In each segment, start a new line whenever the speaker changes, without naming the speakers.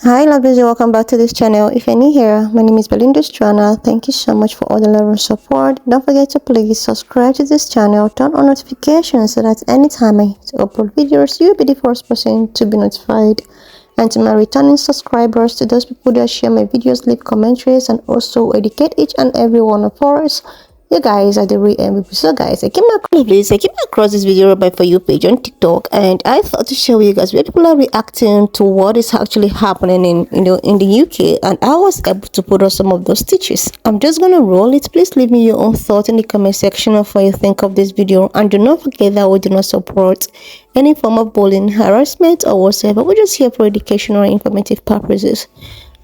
Hi lovelies, welcome back to this channel. If you're new here, my name is Belinda Strana. Thank you so much for all the love and support. Don't forget to please subscribe to this channel, turn on notifications so that anytime I upload videos, you'll be the first person to be notified. And to my returning subscribers, to those people that share my videos, leave commentaries, and also educate each and every one of us, you guys are the real MVP. So guys, I came across this video by For You page on TikTok, and I thought to share with you guys where people are reacting to what is actually happening in the UK, and I was able to put on some of those stitches. I'm just gonna roll it. Please leave me your own thought in the comment section of what you think of this video, and do not forget that we do not support any form of bullying, harassment, or whatsoever. We're just here for educational and informative purposes.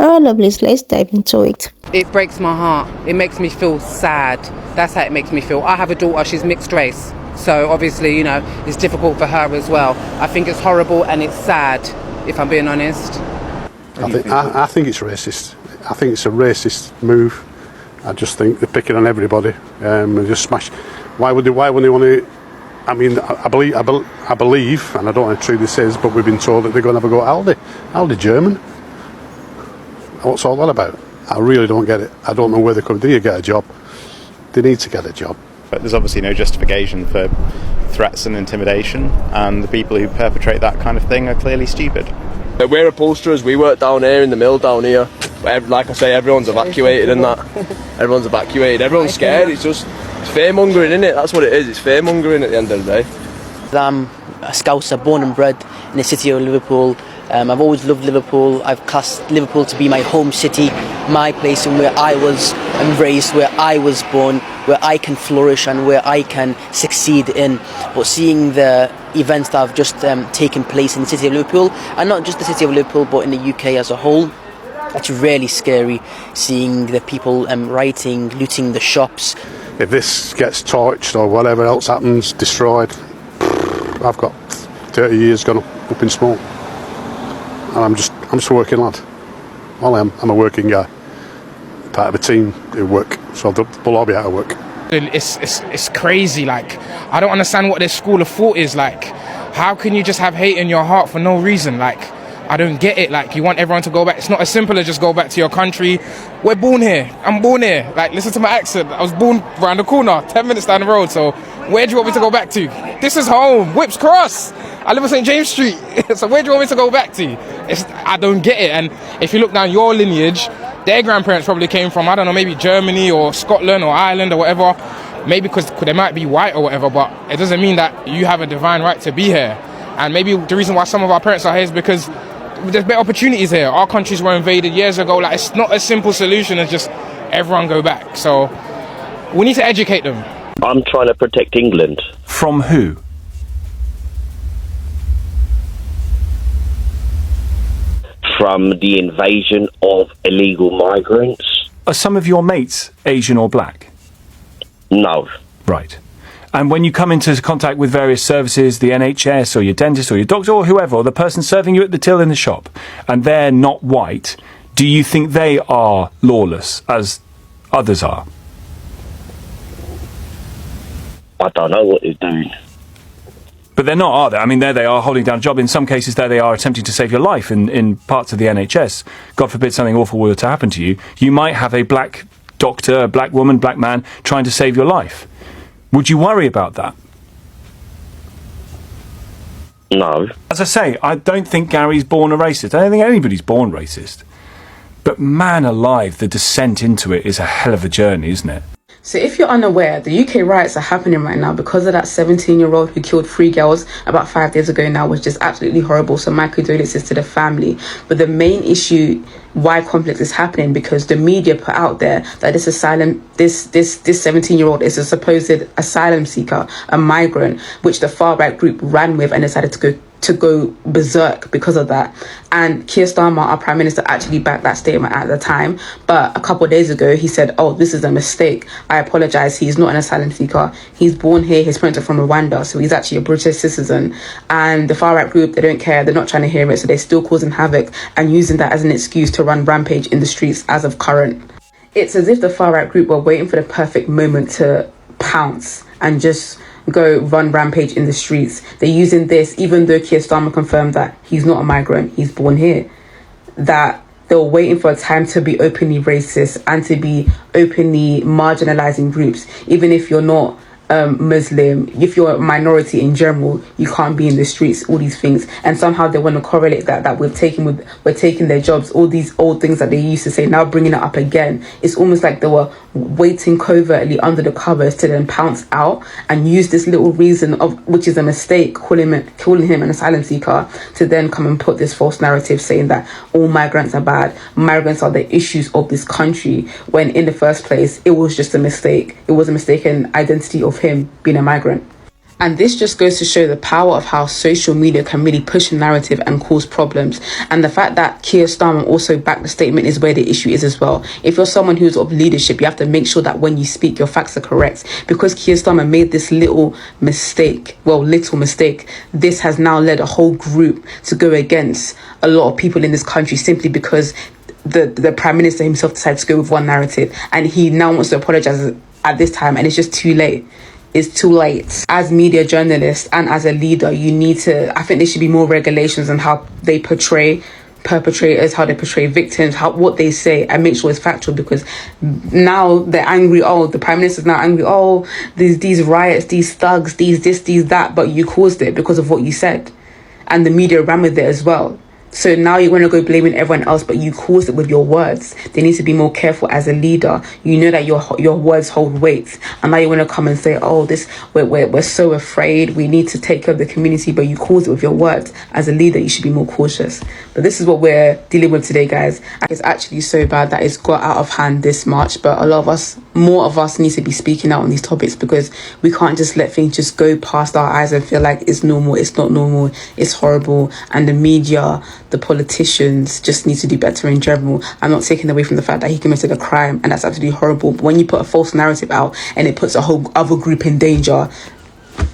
Alright lovelies, let's dive into it.
It breaks my heart. It makes me feel sad. That's how it makes me feel. I have a daughter, she's mixed race. So obviously, it's difficult for her as well. I think it's horrible and it's sad, if I'm being honest.
I think it's racist. I think it's a racist move. I just think they're picking on everybody and just smash. Why would they want to? I mean, I believe, and I don't know how true this is, but we've been told that they're going to have a go at Aldi German. What's all that about? I really don't get it. I don't know where they come. Do you get a job? They need to get a job.
But there's obviously no justification for threats and intimidation, and the people who perpetrate that kind of thing are clearly stupid.
We're upholsterers. We work down here in the mill down here. Like I say, everyone's evacuated and that. Everyone's evacuated. Everyone's scared. It's fear-mongering, isn't it? That's what it is. It's fear-mongering at the end of the day.
I'm a Scouser, born and bred in the city of Liverpool. I've always loved Liverpool. I've classed Liverpool to be my home city, my place, and where I was raised, where I was born, where I can flourish and where I can succeed in. But seeing the events that have just taken place in the city of Liverpool, and not just the city of Liverpool, but in the UK as a whole, it's really scary seeing the people rioting, looting the shops.
If this gets torched or whatever else happens, destroyed, I've got 30 years gone up in smoke. And I'm just a working lad. Well, I'm a working guy, part of a team who work, so we'll all be out of work.
It's crazy. Like, I don't understand what this school of thought is. Like, how can you just have hate in your heart for no reason? Like, I don't get it. Like, you want everyone to go back. It's not as simple as just go back to your country. We're born here. I'm born here. Like, listen to my accent. I was born around the corner, 10 minutes down the road. So where do you want me to go back to? This is home, Whips Cross. I live on St. James Street. So where do you want me to go back to? I don't get it. And if you look down your lineage, their grandparents probably came from, I don't know, maybe Germany or Scotland or Ireland or whatever. Maybe because they might be white or whatever, but it doesn't mean that you have a divine right to be here. And maybe the reason why some of our parents are here is because there's better opportunities here. Our countries were invaded years ago. Like, it's not a simple solution as just everyone go back. So we need to educate them.
I'm trying to protect England.
From who?
From the invasion of illegal migrants.
Are some of your mates Asian or black?
No.
Right. And when you come into contact with various services, the NHS or your dentist or your doctor or whoever, or the person serving you at the till in the shop, and they're not white, do you think they are lawless as others are?
I don't know what they're doing.
But they're not, are they? I mean, there they are holding down a job. In some cases, there they are attempting to save your life in parts of the NHS. God forbid something awful were to happen to you. You might have a black doctor, a black woman, black man trying to save your life. Would you worry about that?
No.
As I say, I don't think Gary's born a racist. I don't think anybody's born racist. But man alive, the descent into it is a hell of a journey, isn't it?
So if you're unaware, the UK riots are happening right now because of that 17-year-old who killed 3 girls about 5 days ago now, which is absolutely horrible. So my condolences to the family. But the main issue why conflict is happening, because the media put out there that this 17-year-old is a supposed asylum seeker, a migrant, which the far-right group ran with and decided to go berserk because of that. And Keir Starmer, our Prime Minister, actually backed that statement at the time. But a couple of days ago, he said, oh, this is a mistake. I apologise. He's not an asylum seeker. He's born here. His parents are from Rwanda. So he's actually a British citizen. And the far-right group, they don't care. They're not trying to hear it. So they're still causing havoc and using that as an excuse to run rampage in the streets as of current. It's as if the far-right group were waiting for the perfect moment to pounce and just go run rampage in the streets. They're using this, even though Keir Starmer confirmed that he's not a migrant, he's born here. that they were waiting for a time to be openly racist and to be openly marginalizing groups. Even if you're not Muslim, if you're a minority in general, you can't be in the streets, all these things. And somehow they want to correlate that we're taking their jobs, all these old things that they used to say, now bringing it up again. It's almost like they were waiting covertly under the covers to then pounce out and use this little reason, of which is a mistake, calling him an asylum seeker, to then come and put this false narrative saying that all migrants are bad, migrants are the issues of this country, when in the first place it was just a mistake. It was a mistaken identity of him being a migrant. And this just goes to show the power of how social media can really push a narrative and cause problems. And the fact that Keir Starmer also backed the statement is where the issue is as well. If you're someone who's of leadership, you have to make sure that when you speak, your facts are correct. Because Keir Starmer made this little mistake, this has now led a whole group to go against a lot of people in this country simply because the Prime Minister himself decided to go with one narrative. And he now wants to apologise at this time, and it's just too late. It's too late. As media journalists and as a leader, you need to, I think there should be more regulations on how they portray perpetrators, how they portray victims, what they say, and make sure it's factual. Because now they're angry, the Prime Minister's now angry, these riots, these thugs, these that, but you caused it because of what you said. And the media ran with it as well. So now you want to go blaming everyone else, but you caused it with your words. They need to be more careful as a leader. You know that your words hold weight, and now you want to come and say, we're so afraid, we need to take care of the community, but you caused it with your words. As a leader, you should be more cautious. But this is what we're dealing with today, guys. It's actually so bad that it's got out of hand this much, but more of us need to be speaking out on these topics, because we can't just let things just go past our eyes and feel like it's normal. It's not normal. It's horrible. And the media, the politicians just need to do better in general. I'm not taking away from the fact that he committed a crime, and that's absolutely horrible. But when you put a false narrative out and it puts a whole other group in danger,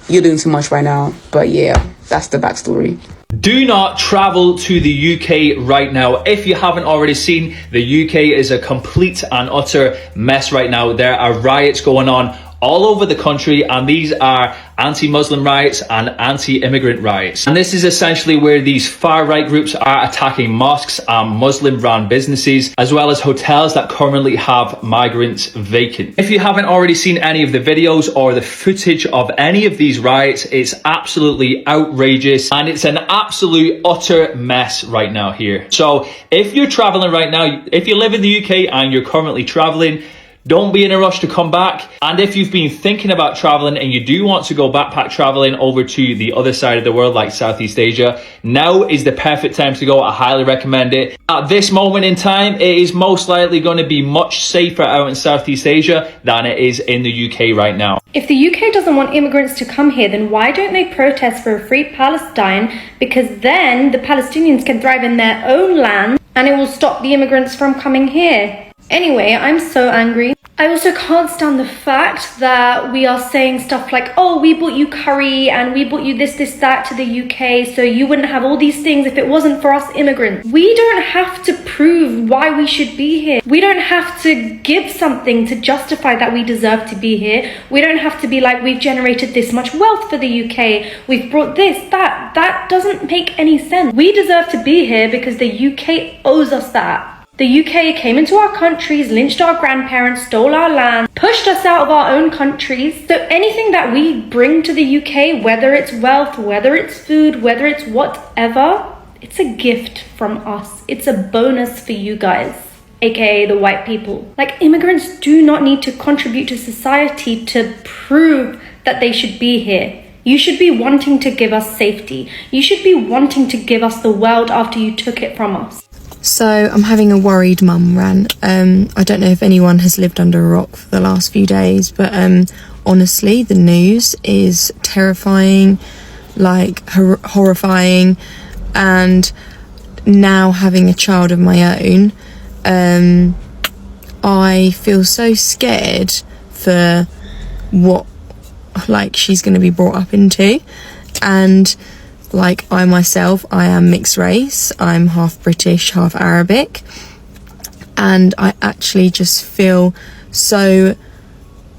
you're doing too much right now. But yeah, that's the backstory.
Do not travel to the UK right now. If you haven't already seen, the UK is a complete and utter mess right now. There are riots going on all over the country, and these are anti-Muslim riots and anti-immigrant riots. And this is essentially where these far-right groups are attacking mosques and Muslim-run businesses, as well as hotels that currently have migrants vacant. If you haven't already seen any of the videos or the footage of any of these riots, it's absolutely outrageous, and it's an absolute utter mess right now here. So if you're traveling right now, if you live in the UK and you're currently traveling, don't be in a rush to come back. And if you've been thinking about traveling and you do want to go backpack traveling over to the other side of the world, like Southeast Asia, now is the perfect time to go. I highly recommend it. At this moment in time, it is most likely going to be much safer out in Southeast Asia than it is in the UK right now.
If the UK doesn't want immigrants to come here, then why don't they protest for a free Palestine? Because then the Palestinians can thrive in their own land and it will stop the immigrants from coming here. Anyway, I'm so angry. I also can't stand the fact that we are saying stuff like, we bought you curry and we bought you this, that to the UK, so you wouldn't have all these things if it wasn't for us immigrants. We don't have to prove why we should be here. We don't have to give something to justify that we deserve to be here. We don't have to be like, we've generated this much wealth for the UK, we've brought this, that. That doesn't make any sense. We deserve to be here because the UK owes us that. The UK came into our countries, lynched our grandparents, stole our land, pushed us out of our own countries. So anything that we bring to the UK, whether it's wealth, whether it's food, whether it's whatever, it's a gift from us. It's a bonus for you guys, aka the white people. Like, immigrants do not need to contribute to society to prove that they should be here. You should be wanting to give us safety. You should be wanting to give us the world after you took it from us.
So I'm having a worried mum rant. I don't know if anyone has lived under a rock for the last few days, but honestly, the news is terrifying, like horrifying. And now having a child of my own, I feel so scared for what she's going to be brought up into. And I myself, I am mixed race. I'm half British, half Arabic. And I actually just feel so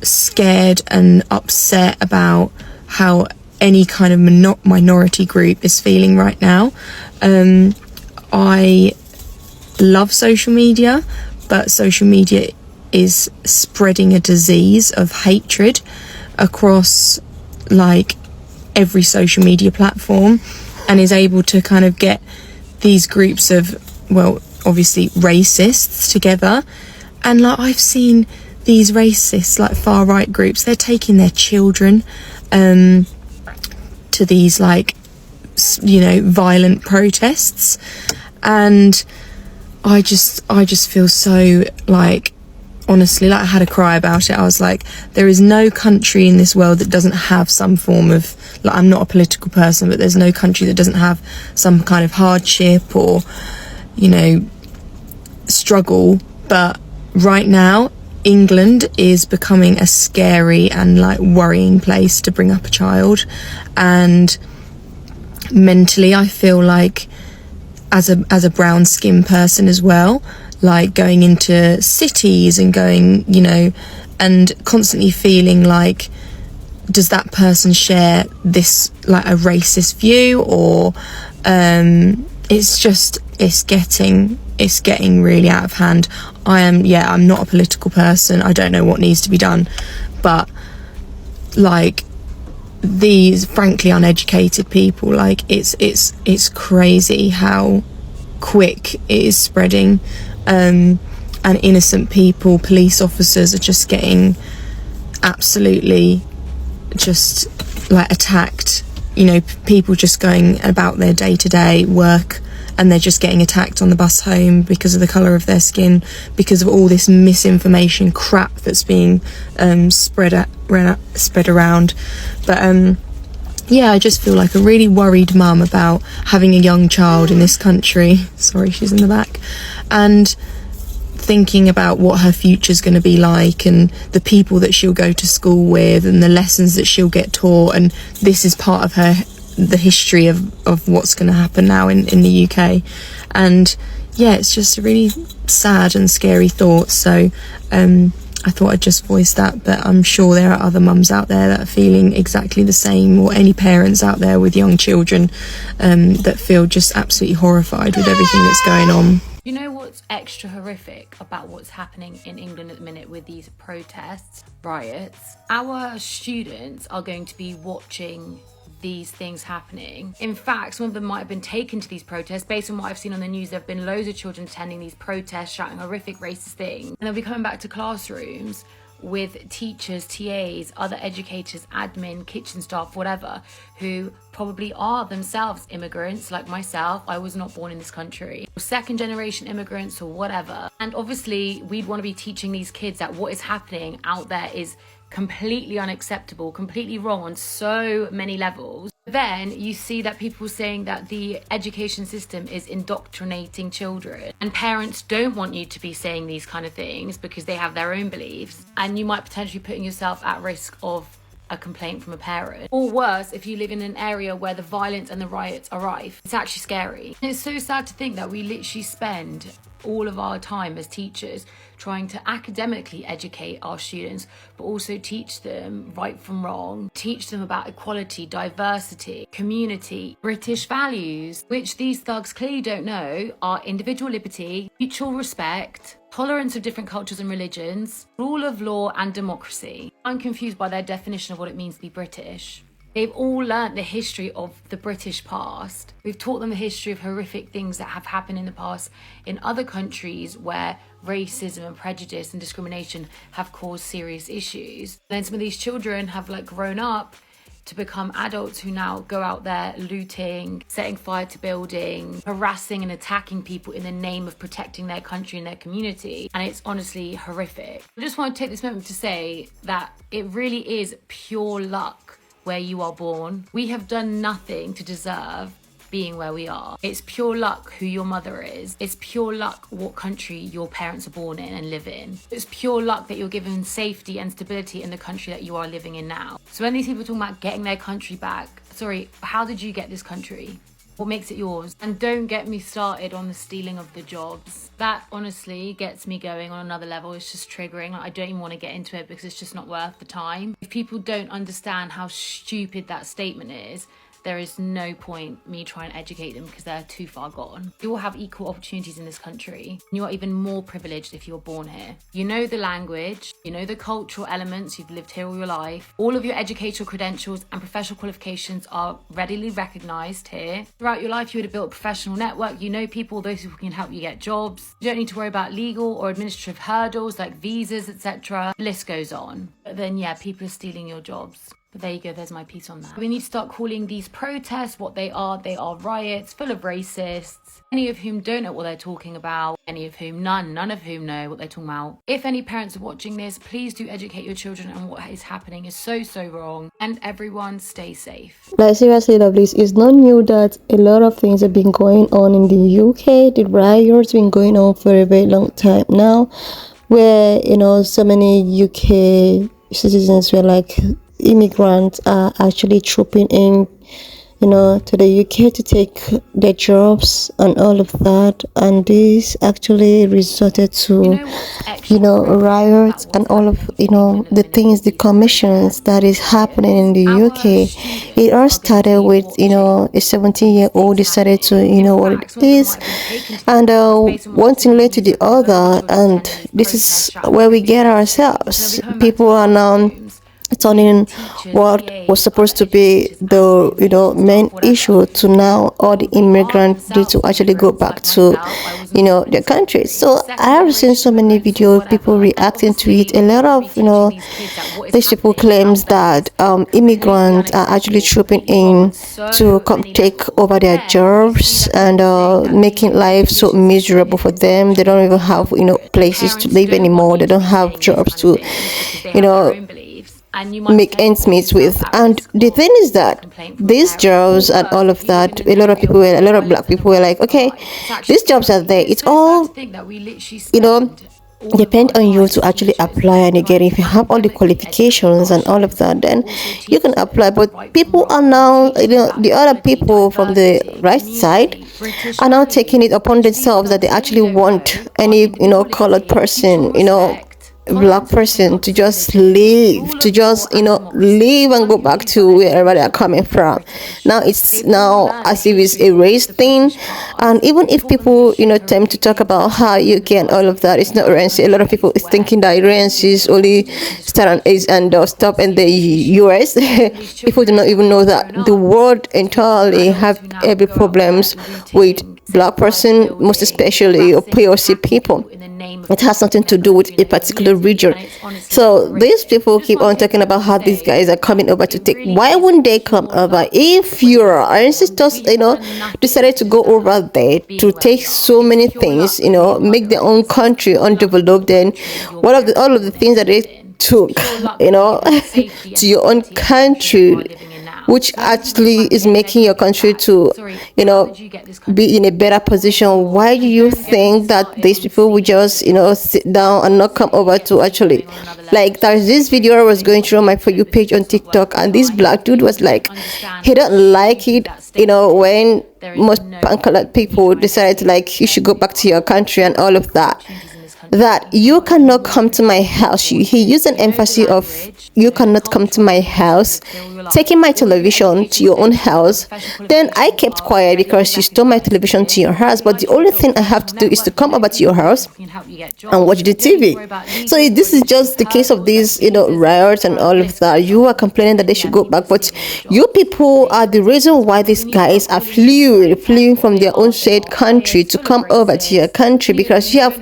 scared and upset about how any kind of minority group is feeling right now. I love social media, but social media is spreading a disease of hatred across like every social media platform, and is able to kind of get these groups of, well, obviously racists together. And like, I've seen these racists, like far right groups, they're taking their children to these like, you know, violent protests. And I just feel so like, honestly, like I had a cry about it. I was like, there is no country in this world that doesn't have some form of, like, I'm not a political person, but there's no country that doesn't have some kind of hardship or, you know, struggle. But right now, England is becoming a scary and like worrying place to bring up a child. And mentally, I feel like as a brown skinned person as well, like going into cities and going, you know, and constantly feeling like, does that person share this like a racist view, or it's getting really out of hand. I'm not a political person. I don't know what needs to be done, but like these frankly uneducated people, like it's crazy how quick it is spreading, and innocent people, police officers, are just getting absolutely just like attacked. You know, people just going about their day-to-day work, and they're just getting attacked on the bus home because of the colour of their skin, because of all this misinformation crap that's being spread around. But yeah, I just feel like a really worried mum about having a young child in this country. Sorry, she's in the back. And thinking about what her future's going to be like, and the people that she'll go to school with, and the lessons that she'll get taught. And this is part of the history of what's going to happen now in the UK. And yeah, it's just a really sad and scary thought. So I thought I'd just voice that, but I'm sure there are other mums out there that are feeling exactly the same, or any parents out there with young children that feel just absolutely horrified with everything that's going on.
You know what's extra horrific about what's happening in England at the minute with these protests, riots? Our students are going to be watching these things happening. In fact, some of them might have been taken to these protests. Based on what I've seen on the news, there have been loads of children attending these protests, shouting horrific racist things. And they'll be coming back to classrooms with teachers, TAs, other educators, admin, kitchen staff, whatever, who probably are themselves immigrants like myself. I was not born in this country, or second generation immigrants or whatever. And obviously we'd want to be teaching these kids that what is happening out there is completely unacceptable, completely wrong on so many levels. Then you see that people saying that the education system is indoctrinating children, and parents don't want you to be saying these kind of things because they have their own beliefs, and you might potentially be putting yourself at risk of a complaint from a parent. Or worse, if you live in an area where the violence and the riots are rife. It's actually scary. And it's so sad to think that we literally spend all of our time as teachers trying to academically educate our students, but also teach them right from wrong, teach them about equality, diversity, community, British values, which these thugs clearly don't know are individual liberty, mutual respect, tolerance of different cultures and religions, rule of law and democracy. I'm confused by their definition of what it means to be British. They've all learnt the history of the British past. We've taught them the history of horrific things that have happened in the past in other countries where racism and prejudice and discrimination have caused serious issues. And then some of these children have grown up to become adults who now go out there looting, setting fire to buildings, harassing and attacking people in the name of protecting their country and their community. And it's honestly horrific. I just want to take this moment to say that it really is pure luck where you are born. We have done nothing to deserve being where we are. It's pure luck who your mother is. It's pure luck what country your parents are born in and live in. It's pure luck that you're given safety and stability in the country that you are living in now. So when these people are talking about getting their country back, sorry, how did you get this country? What makes it yours? And don't get me started on the stealing of the jobs. That honestly gets me going on another level. It's just triggering. I don't even want to get into it because it's just not worth the time. If people don't understand how stupid that statement is, there is no point me trying to educate them because they're too far gone. You all have equal opportunities in this country. You are even more privileged if you're born here. You know the language, you know the cultural elements, you've lived here all your life. All of your educational credentials and professional qualifications are readily recognised here. Throughout your life, you would have built a professional network. You know people, those who can help you get jobs. You don't need to worry about legal or administrative hurdles like visas, etc. The list goes on. But then, yeah, people are stealing your jobs. But there you go, there's my piece on that. We need to start calling these protests what they are. They are riots full of racists, many of whom don't know what they're talking about, many of whom, none of whom know what they're talking about. If any parents are watching this, please do educate your children on what is happening is so wrong. And everyone stay safe.
Like seriously, lovelies, it's not new that a lot of things have been going on in the UK. The riots been going on for a very long time now, where, you know, so many UK citizens were like, immigrants are actually trooping in, you know, to the UK to take their jobs and all of that, and this actually resulted to, you know, riots and all of, you know, the things, the commissions that is happening in the UK. It all started with, you know, a 17-year-old decided to, you know what it is, and one thing led to the other, and this is where we get ourselves. People are now turning what was supposed to be the, you know, main issue to now all the immigrants need to actually go back to, you know, their country. So I have seen so many videos, people reacting to it. A lot of, you know, these people claims that immigrants are actually trooping in to come take over their jobs and making life so miserable for them. They don't even have, you know, places to live anymore. They don't have jobs to, you know, make ends meet with. And the thing is that these jobs and all of that, a lot of black people were like, okay, these jobs are there, it's all, you know, depend on you to actually apply and get it. If you have all the qualifications and all of that, then you can apply. But people are now, you know, the other people from the right side are now taking it upon themselves that they actually want any, you know, colored person, you know, black person to just leave, to just, you know, leave and go back to wherever they are coming from. Now it's now as if it's a race thing. And even if people, you know, tend to talk about how UK and all of that, it's not racist. A lot of people is thinking that racist only start and stop in the US. People do not even know that the world entirely have every problems with black person, most especially POC people. It has something to do with a particular region. So these people keep on talking about how these guys are coming over to take. Why wouldn't they come over? If your ancestors, you know, decided to go over there to take so many things, you know, make their own country undeveloped, then what of all of the things that they took, you know, to your own country, which actually is making your country to, you know, be in a better position. Why do you think that these people would just, you know, sit down and not come over to actually, like, there's this video I was going through my For You page on TikTok, and this black dude was like, he don't like it, you know, when most pan-colored people decided to, like, you should go back to your country and all of that. That you cannot come to my house. He used an emphasis of you cannot come to my house, taking my television to your own house. Then I kept quiet because you stole my television to your house. But the only thing I have to do is to come over to your house and watch the TV. So this is just the case of these, you know, riots and all of that. You are complaining that they should go back, but you people are the reason why these guys are fleeing from their own said country to come over to your country, because you have,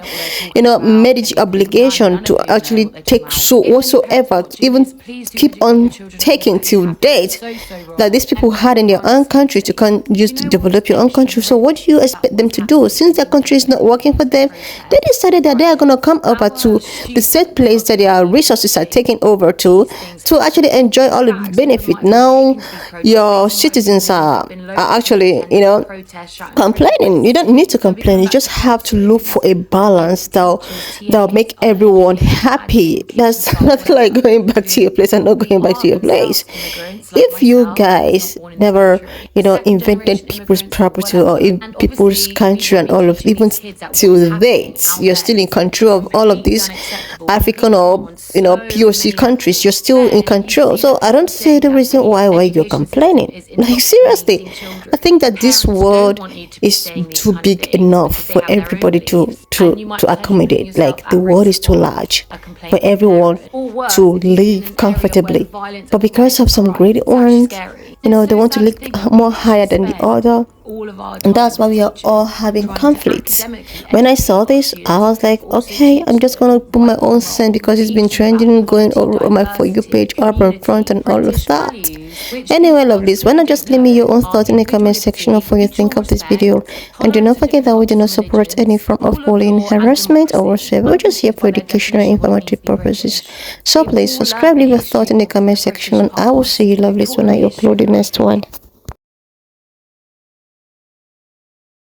you know, made it your obligation to actually take so whatsoever, even keep on taking till date that these people had in their own country to use to develop your own country. So what do you expect them to do? Since their country is not working for them, they decided that they are going to come over to the said place that their resources are taken over to actually enjoy all of the benefit. Now your citizens are actually, you know, complaining. You don't need to complain. You just have to look for a balance, though, that will make everyone happy. That's not like going back to your place and not going back to your place. If you guys never, invented people's property or in people's country and all of, even till date, you're still in control of all of these African or POC countries. You're still in control. So I don't see the reason why you're complaining. Like, seriously, I think that this world is too big enough for everybody to accommodate. Like, the world is too large for everyone to live comfortably. But because of some greedy ones, they want to live more higher than the other. And that's why we are all having conflicts. When I saw this, I was like, okay, I'm just gonna put my own cent because it's been trending, going over on my For You page, up and front and all of that. Anyway, lovelies, why not just leave me your own thoughts in the comment section of what you think of this video. And do not forget that we do not support any form of bullying, harassment or whatsoever. We're just here for educational and informative purposes. So please subscribe, leave your thoughts in the comment section, and I will see you lovelies when I upload the next one.